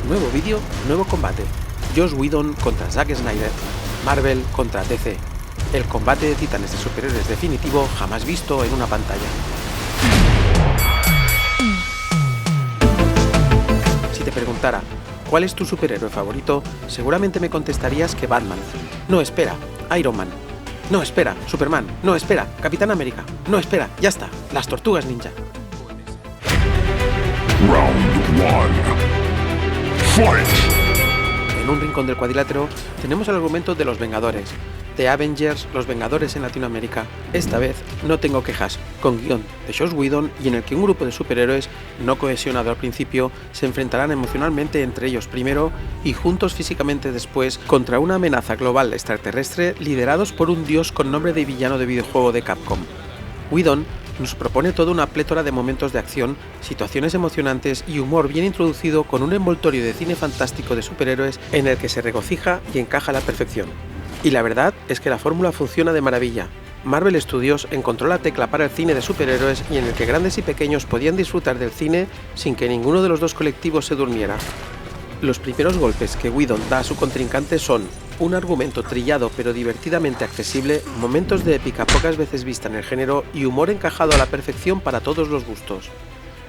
Nuevo vídeo, nuevo combate. Joss Whedon contra Zack Snyder. Marvel contra DC. El combate de titanes de superhéroes definitivo jamás visto en una pantalla. Si te preguntara, ¿cuál es tu superhéroe favorito? Seguramente me contestarías que Batman. No, espera, Iron Man. No, espera, Superman. No, espera, Capitán América. No, espera, ya está, las Tortugas Ninja. Round 1. Fight! En un rincón del cuadrilátero tenemos el argumento de los Vengadores, The Avengers, los Vengadores en Latinoamérica. Esta vez no tengo quejas, con guión de Joss Whedon y en el que un grupo de superhéroes no cohesionado al principio se enfrentarán emocionalmente entre ellos primero y juntos físicamente después contra una amenaza global extraterrestre liderados por un dios con nombre de villano de videojuego de Capcom. Whedon nos propone toda una plétora de momentos de acción, situaciones emocionantes y humor bien introducido con un envoltorio de cine fantástico de superhéroes en el que se regocija y encaja a la perfección. Y la verdad es que la fórmula funciona de maravilla. Marvel Studios encontró la tecla para el cine de superhéroes y en el que grandes y pequeños podían disfrutar del cine sin que ninguno de los dos colectivos se durmiera. Los primeros golpes que Whedon da a su contrincante son un argumento trillado pero divertidamente accesible, momentos de épica pocas veces vista en el género y humor encajado a la perfección para todos los gustos.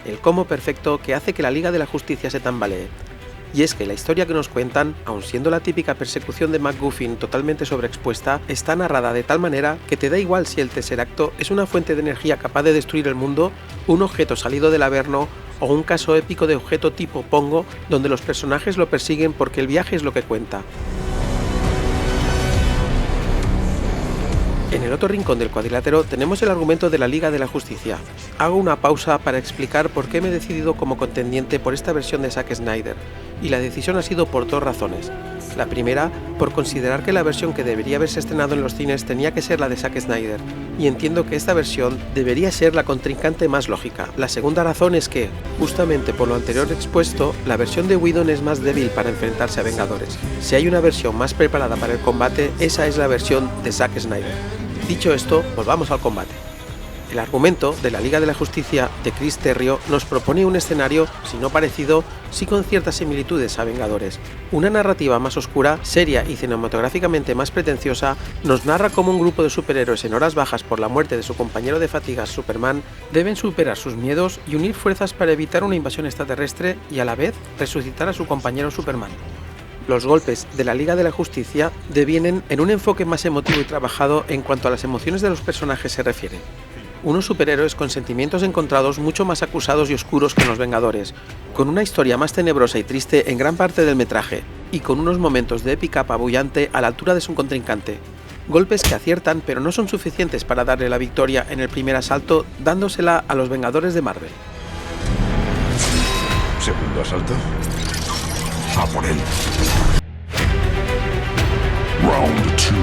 El combo perfecto que hace que la Liga de la Justicia se tambalee. Y es que la historia que nos cuentan, aun siendo la típica persecución de MacGuffin totalmente sobreexpuesta, está narrada de tal manera que te da igual si el Tesseracto es una fuente de energía capaz de destruir el mundo, un objeto salido del Averno o un caso épico de objeto tipo Pongo donde los personajes lo persiguen porque el viaje es lo que cuenta. En el otro rincón del cuadrilátero tenemos el argumento de la Liga de la Justicia. Hago una pausa para explicar por qué me he decidido como contendiente por esta versión de Zack Snyder, y la decisión ha sido por dos razones. La primera, por considerar que la versión que debería haberse estrenado en los cines tenía que ser la de Zack Snyder, y entiendo que esta versión debería ser la contrincante más lógica. La segunda razón es que, justamente por lo anterior expuesto, la versión de Whedon es más débil para enfrentarse a Vengadores. Si hay una versión más preparada para el combate, esa es la versión de Zack Snyder. Dicho esto, volvamos al combate. El argumento de la Liga de la Justicia de Chris Terrio nos propone un escenario, si no parecido, sí con ciertas similitudes a Vengadores. Una narrativa más oscura, seria y cinematográficamente más pretenciosa nos narra cómo un grupo de superhéroes en horas bajas por la muerte de su compañero de fatigas Superman deben superar sus miedos y unir fuerzas para evitar una invasión extraterrestre y a la vez resucitar a su compañero Superman. Los golpes de la Liga de la Justicia devienen en un enfoque más emotivo y trabajado en cuanto a las emociones de los personajes se refiere. Unos superhéroes con sentimientos encontrados mucho más acusados y oscuros que los Vengadores, con una historia más tenebrosa y triste en gran parte del metraje, y con unos momentos de épica apabullante a la altura de su contrincante. Golpes que aciertan pero no son suficientes para darle la victoria en el primer asalto, dándosela a los Vengadores de Marvel. Segundo asalto. A por él. Round 2.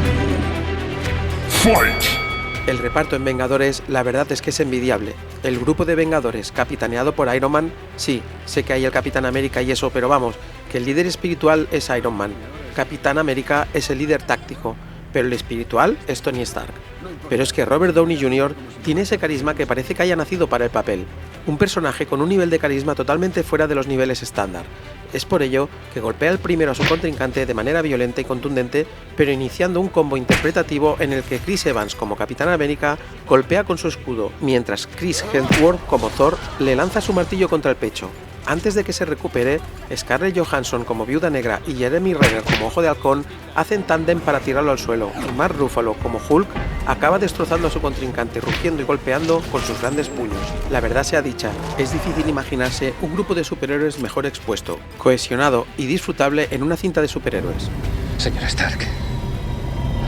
Fight! El reparto en Vengadores, la verdad es que es envidiable. El grupo de Vengadores, capitaneado por Iron Man, sí, sé que hay el Capitán América y eso, pero vamos, que el líder espiritual es Iron Man. Capitán América es el líder táctico, pero el espiritual es Tony Stark. Pero es que Robert Downey Jr. tiene ese carisma que parece que haya nacido para el papel. Un personaje con un nivel de carisma totalmente fuera de los niveles estándar. Es por ello que golpea el primero a su contrincante de manera violenta y contundente, pero iniciando un combo interpretativo en el que Chris Evans como Capitán América golpea con su escudo, mientras Chris Hemsworth como Thor le lanza su martillo contra el pecho. Antes de que se recupere, Scarlett Johansson como Viuda Negra y Jeremy Renner como Ojo de Halcón hacen tándem para tirarlo al suelo, y Mark Ruffalo como Hulk acaba destrozando a su contrincante rugiendo y golpeando con sus grandes puños. La verdad sea dicha, es difícil imaginarse un grupo de superhéroes mejor expuesto, cohesionado y disfrutable en una cinta de superhéroes. Señor Stark.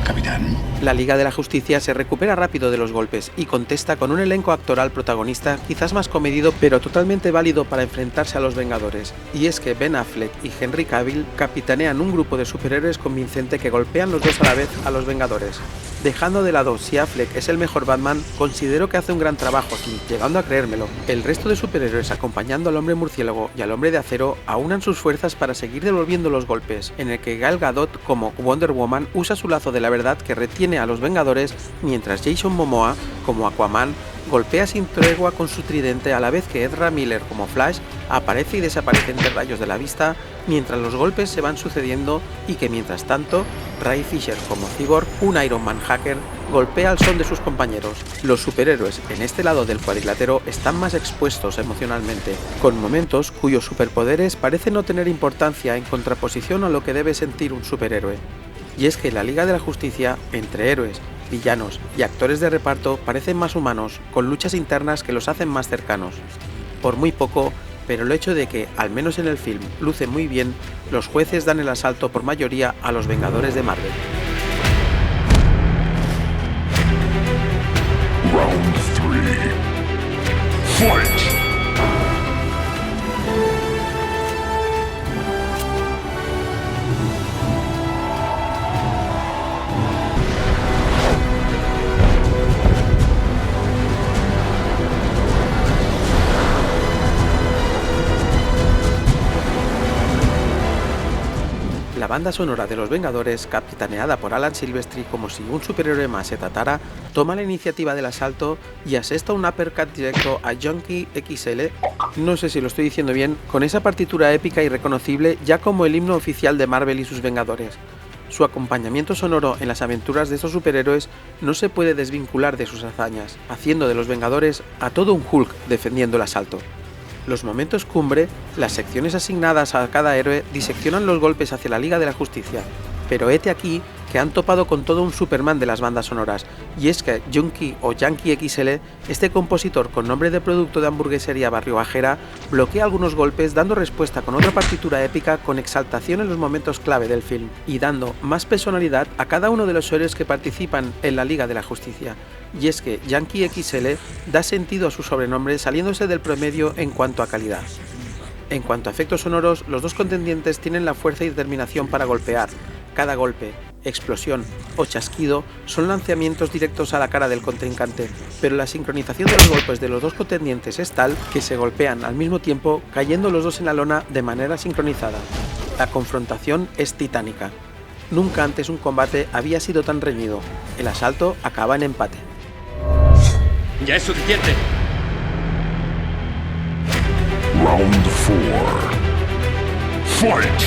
Capitán. La Liga de la Justicia se recupera rápido de los golpes y contesta con un elenco actoral protagonista quizás más comedido pero totalmente válido para enfrentarse a los Vengadores. Y es que Ben Affleck y Henry Cavill capitanean un grupo de superhéroes convincente que golpean los dos a la vez a los Vengadores. Dejando de lado si Affleck es el mejor Batman, considero que hace un gran trabajo aquí, llegando a creérmelo. El resto de superhéroes acompañando al Hombre Murciélago y al Hombre de Acero aunan sus fuerzas para seguir devolviendo los golpes, en el que Gal Gadot como Wonder Woman usa su lazo de la verdad que retiene a los Vengadores, mientras Jason Momoa como Aquaman golpea sin tregua con su tridente a la vez que Ezra Miller como Flash aparece y desaparece entre rayos de la vista mientras los golpes se van sucediendo y que mientras tanto Ray Fisher como Cyborg, un Iron Man hacker, golpea al son de sus compañeros. Los superhéroes en este lado del cuadrilátero están más expuestos emocionalmente, con momentos cuyos superpoderes parecen no tener importancia en contraposición a lo que debe sentir un superhéroe. Y es que la Liga de la Justicia, entre héroes, villanos y actores de reparto, parecen más humanos, con luchas internas que los hacen más cercanos. Por muy poco, pero el hecho de que, al menos en el film, luce muy bien, los jueces dan el asalto por mayoría a los Vengadores de Marvel. Round 3. Fight! La banda sonora de Los Vengadores, capitaneada por Alan Silvestri como si un superhéroe más se tratara, toma la iniciativa del asalto y asesta un uppercut directo a Junkie XL, no sé si lo estoy diciendo bien, con esa partitura épica y reconocible ya como el himno oficial de Marvel y sus Vengadores. Su acompañamiento sonoro en las aventuras de estos superhéroes no se puede desvincular de sus hazañas, haciendo de Los Vengadores a todo un Hulk defendiendo el asalto. Los momentos cumbre, las secciones asignadas a cada héroe diseccionan los golpes hacia la Liga de la Justicia, pero hete aquí que han topado con todo un Superman de las bandas sonoras, y es que Junkie o Yankee XL, este compositor con nombre de producto de hamburguesería Barrio Bajera, bloquea algunos golpes dando respuesta con otra partitura épica con exaltación en los momentos clave del film, y dando más personalidad a cada uno de los héroes que participan en la Liga de la Justicia. Y es que Yankee XL da sentido a su sobrenombre saliéndose del promedio en cuanto a calidad. En cuanto a efectos sonoros, los dos contendientes tienen la fuerza y determinación para golpear. Cada golpe, explosión o chasquido son lanzamientos directos a la cara del contrincante, pero la sincronización de los golpes de los dos contendientes es tal que se golpean al mismo tiempo, cayendo los dos en la lona de manera sincronizada. La confrontación es titánica. Nunca antes un combate había sido tan reñido. El asalto acaba en empate. ¡Ya es suficiente! Round 4. Fight!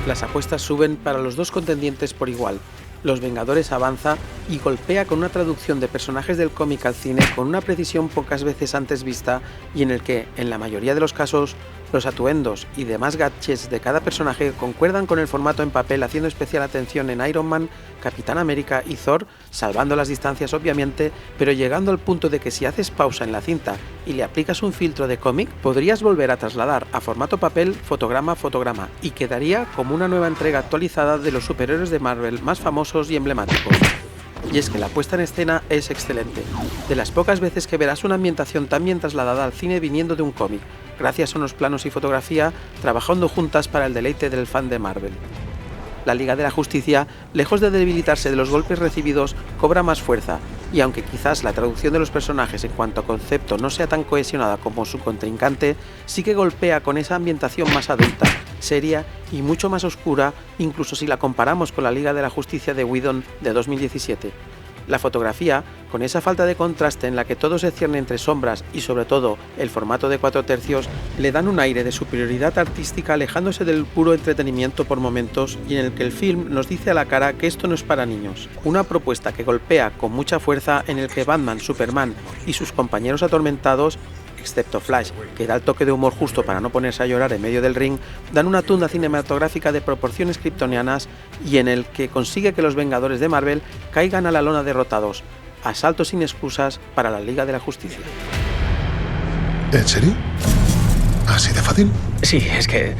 Las apuestas suben para los dos contendientes por igual. Los Vengadores avanza y golpea con una traducción de personajes del cómic al cine con una precisión pocas veces antes vista y en el que, en la mayoría de los casos, los atuendos y demás gadgets de cada personaje concuerdan con el formato en papel, haciendo especial atención en Iron Man, Capitán América y Thor, salvando las distancias obviamente, pero llegando al punto de que si haces pausa en la cinta y le aplicas un filtro de cómic, podrías volver a trasladar a formato papel fotograma a fotograma y quedaría como una nueva entrega actualizada de los superhéroes de Marvel más famosos y emblemáticos. Y es que la puesta en escena es excelente, de las pocas veces que verás una ambientación tan bien trasladada al cine viniendo de un cómic, gracias a unos planos y fotografía trabajando juntas para el deleite del fan de Marvel. La Liga de la Justicia, lejos de debilitarse de los golpes recibidos, cobra más fuerza, y aunque quizás la traducción de los personajes en cuanto a concepto no sea tan cohesionada como su contrincante, sí que golpea con esa ambientación más adulta, seria y mucho más oscura, incluso si la comparamos con la Liga de la Justicia de Whedon de 2017. La fotografía, con esa falta de contraste en la que todo se cierne entre sombras y sobre todo el formato de 4/3, le dan un aire de superioridad artística alejándose del puro entretenimiento por momentos y en el que el film nos dice a la cara que esto no es para niños. Una propuesta que golpea con mucha fuerza en el que Batman, Superman y sus compañeros atormentados, excepto Flash, que da el toque de humor justo para no ponerse a llorar en medio del ring, dan una tunda cinematográfica de proporciones kryptonianas y en el que consigue que los Vengadores de Marvel caigan a la lona derrotados. Asalto sin excusas para la Liga de la Justicia. ¿En serio? ¿Así de fácil? Sí, es que...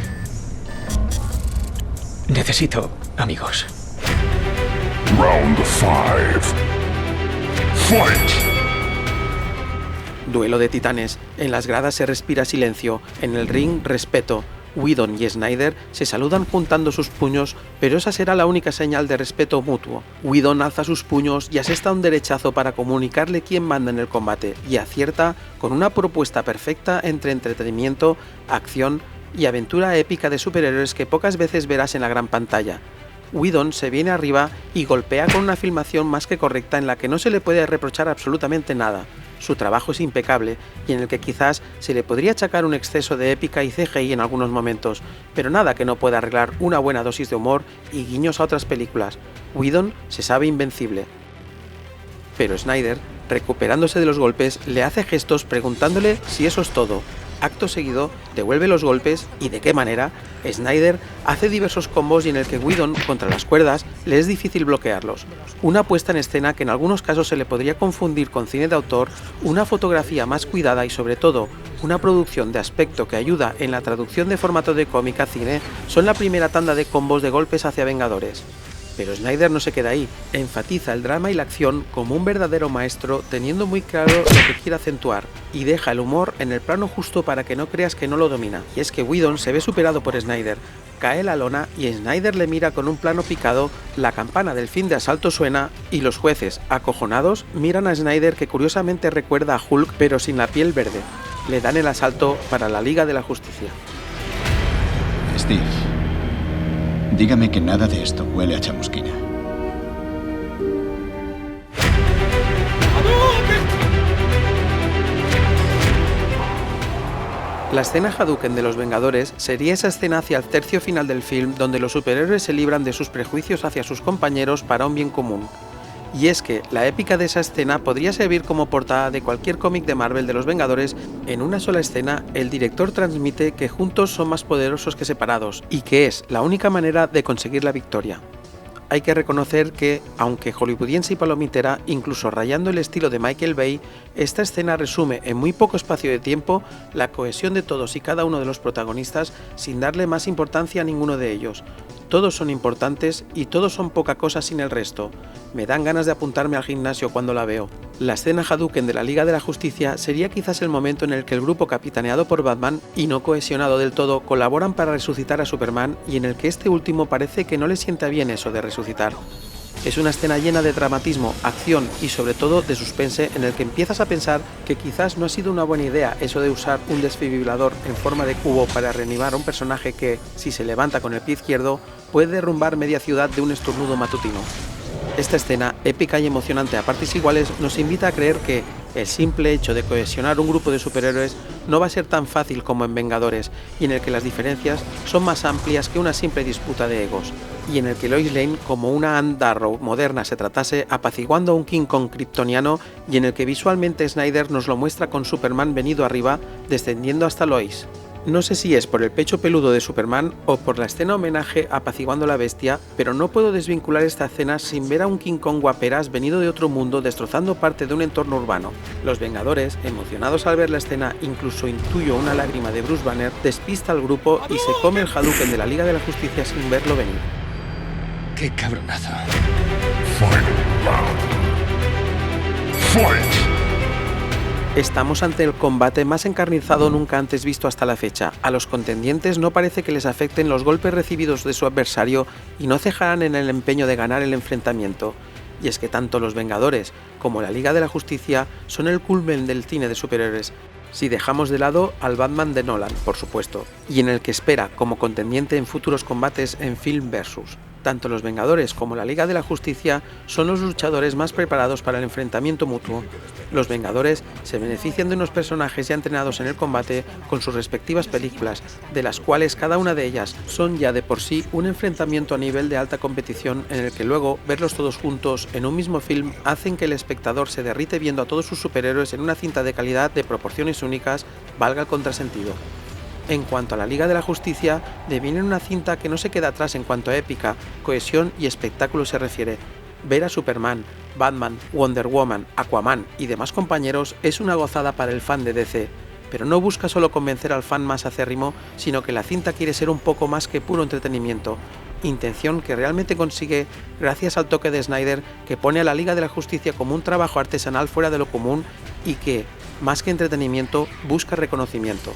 necesito amigos. Round 5. Fight! Duelo de titanes. En las gradas se respira silencio. En el ring, respeto. Whedon y Snyder se saludan juntando sus puños, pero esa será la única señal de respeto mutuo. Whedon alza sus puños y asesta un derechazo para comunicarle quién manda en el combate, y acierta con una propuesta perfecta entre entretenimiento, acción y aventura épica de superhéroes que pocas veces verás en la gran pantalla. Whedon se viene arriba y golpea con una filmación más que correcta en la que no se le puede reprochar absolutamente nada. Su trabajo es impecable y en el que quizás se le podría achacar un exceso de épica y CGI en algunos momentos, pero nada que no pueda arreglar una buena dosis de humor y guiños a otras películas. Whedon se sabe invencible. Pero Snyder, recuperándose de los golpes, le hace gestos preguntándole si eso es todo. Acto seguido, devuelve los golpes y de qué manera. Snyder hace diversos combos y en el que Whedon, contra las cuerdas, le es difícil bloquearlos. Una puesta en escena que en algunos casos se le podría confundir con cine de autor, una fotografía más cuidada y sobre todo, una producción de aspecto que ayuda en la traducción de formato de cómic a cine, son la primera tanda de combos de golpes hacia Vengadores. Pero Snyder no se queda ahí, enfatiza el drama y la acción como un verdadero maestro, teniendo muy claro lo que quiere acentuar, y deja el humor en el plano justo para que no creas que no lo domina. Y es que Whedon se ve superado por Snyder, cae la lona y Snyder le mira con un plano picado, la campana del fin de asalto suena y los jueces, acojonados, miran a Snyder que curiosamente recuerda a Hulk pero sin la piel verde. Le dan el asalto para la Liga de la Justicia. Steve, dígame que nada de esto huele a chamusquina. La escena Hadouken de los Vengadores sería esa escena hacia el tercio final del film donde los superhéroes se libran de sus prejuicios hacia sus compañeros para un bien común. Y es que la épica de esa escena podría servir como portada de cualquier cómic de Marvel de los Vengadores. En una sola escena, el director transmite que juntos son más poderosos que separados, y que es la única manera de conseguir la victoria. Hay que reconocer que, aunque hollywoodiense y palomitera, incluso rayando el estilo de Michael Bay, esta escena resume en muy poco espacio de tiempo la cohesión de todos y cada uno de los protagonistas sin darle más importancia a ninguno de ellos. Todos son importantes y todos son poca cosa sin el resto. Me dan ganas de apuntarme al gimnasio cuando la veo. La escena Hadouken de la Liga de la Justicia sería quizás el momento en el que el grupo capitaneado por Batman y no cohesionado del todo colaboran para resucitar a Superman y en el que este último parece que no le sienta bien eso de resucitar. Es una escena llena de dramatismo, acción y sobre todo de suspense en el que empiezas a pensar que quizás no ha sido una buena idea eso de usar un desfibrilador en forma de cubo para reanimar a un personaje que, si se levanta con el pie izquierdo, puede derrumbar media ciudad de un estornudo matutino. Esta escena, épica y emocionante a partes iguales, nos invita a creer que el simple hecho de cohesionar un grupo de superhéroes no va a ser tan fácil como en Vengadores, y en el que las diferencias son más amplias que una simple disputa de egos, y en el que Lois Lane, como una Anne Darrow moderna, se tratase apaciguando a un King Kong kryptoniano, y en el que visualmente Snyder nos lo muestra con Superman venido arriba, descendiendo hasta Lois. No sé si es por el pecho peludo de Superman o por la escena homenaje apaciguando a la bestia, pero no puedo desvincular esta escena sin ver a un King Kong guaperas venido de otro mundo destrozando parte de un entorno urbano. Los Vengadores, emocionados al ver la escena, incluso intuyo una lágrima de Bruce Banner, despista al grupo y se come el Hadouken de la Liga de la Justicia sin verlo venir. ¡Qué cabronazo! Final round. Fight. Estamos ante el combate más encarnizado nunca antes visto hasta la fecha. A los contendientes no parece que les afecten los golpes recibidos de su adversario y no cejarán en el empeño de ganar el enfrentamiento. Y es que tanto los Vengadores como la Liga de la Justicia son el culmen del cine de superhéroes, si dejamos de lado al Batman de Nolan, por supuesto, y en el que espera como contendiente en futuros combates en Film Versus. Tanto los Vengadores como la Liga de la Justicia son los luchadores más preparados para el enfrentamiento mutuo. Los Vengadores se benefician de unos personajes ya entrenados en el combate con sus respectivas películas, de las cuales cada una de ellas son ya de por sí un enfrentamiento a nivel de alta competición en el que luego verlos todos juntos en un mismo film hacen que el espectador se derrite viendo a todos sus superhéroes en una cinta de calidad de proporciones únicas, valga el contrasentido. En cuanto a la Liga de la Justicia, deviene una cinta que no se queda atrás en cuanto a épica, cohesión y espectáculo se refiere. Ver a Superman, Batman, Wonder Woman, Aquaman y demás compañeros es una gozada para el fan de DC, pero no busca solo convencer al fan más acérrimo, sino que la cinta quiere ser un poco más que puro entretenimiento, intención que realmente consigue gracias al toque de Snyder que pone a la Liga de la Justicia como un trabajo artesanal fuera de lo común y que, más que entretenimiento, busca reconocimiento.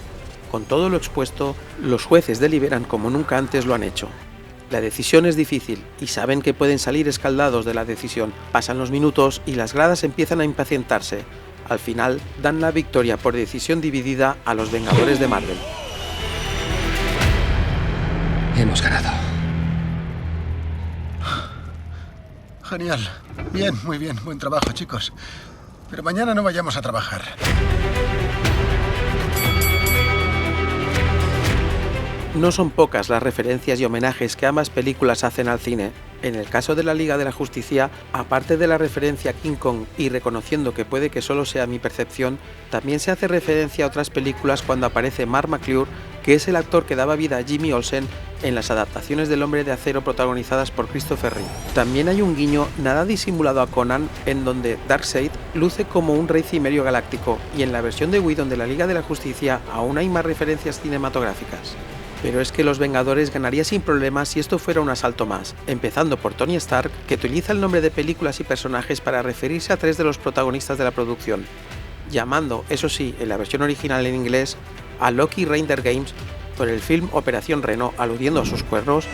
Con todo lo expuesto, los jueces deliberan como nunca antes lo han hecho. La decisión es difícil y saben que pueden salir escaldados de la decisión. Pasan los minutos y las gradas empiezan a impacientarse. Al final, dan la victoria por decisión dividida a los Vengadores de Marvel. Hemos ganado. genial. Bien, muy bien. Buen trabajo, chicos. Pero mañana no vayamos a trabajar. No son pocas las referencias y homenajes que ambas películas hacen al cine. En el caso de la Liga de la Justicia, aparte de la referencia a King Kong y reconociendo que puede que solo sea mi percepción, también se hace referencia a otras películas cuando aparece Mark McClure, que es el actor que daba vida a Jimmy Olsen en las adaptaciones del Hombre de Acero protagonizadas por Christopher Reeve. También hay un guiño nada disimulado a Conan, en donde Darkseid luce como un rey cimerio galáctico, y en la versión de Whedon de la Liga de la Justicia aún hay más referencias cinematográficas. Pero es que Los Vengadores ganaría sin problemas si esto fuera un asalto más, empezando por Tony Stark, que utiliza el nombre de películas y personajes para referirse a 3 de los protagonistas de la producción, llamando, eso sí, en la versión original en inglés, a Loki Reindeer Games por el film Operación Reno, aludiendo a sus cuernos,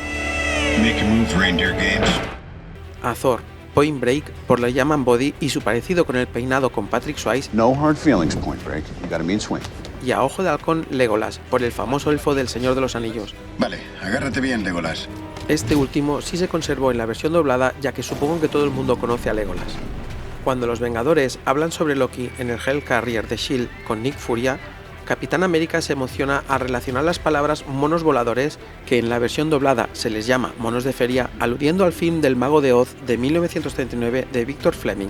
a Thor, Point Break, por la llaman Body y su parecido con el peinado con Patrick Swayze, No hard feelings, Point Break. You got a mean swing. y a Ojo de Halcón Legolas, por el famoso elfo del Señor de los Anillos. Vale, agárrate bien, Legolas. Este último sí se conservó en la versión doblada, ya que supongo que todo el mundo conoce a Legolas. Cuando los Vengadores hablan sobre Loki en el Hellcarrier de S.H.I.E.L.D. con Nick Furia, Capitán América se emociona al relacionar las palabras monos voladores, que en la versión doblada se les llama monos de feria, aludiendo al film del Mago de Oz de 1939 de Victor Fleming.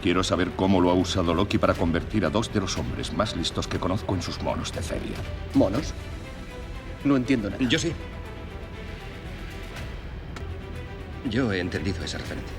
Quiero saber cómo lo ha usado Loki para convertir a 2 de los hombres más listos que conozco en sus monos de feria. ¿Monos? No entiendo nada. Yo sí. Yo he entendido esa referencia.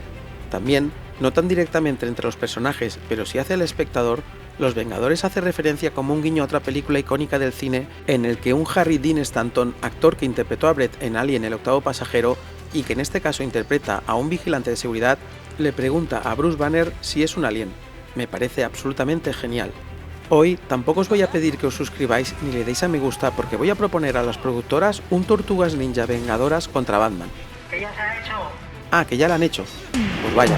También, no tan directamente entre los personajes, pero sí hacia el espectador, Los Vengadores hace referencia como un guiño a otra película icónica del cine en el que un Harry Dean Stanton, actor que interpretó a Brett en Alien el octavo pasajero y que en este caso interpreta a un vigilante de seguridad, le pregunta a Bruce Banner si es un alien. Me parece absolutamente genial. Hoy tampoco os voy a pedir que os suscribáis ni le deis a me gusta porque voy a proponer a las productoras un Tortugas Ninja Vengadoras contra Batman. ¿Que ya se ha hecho? Ah, que ya la han hecho. Pues vaya.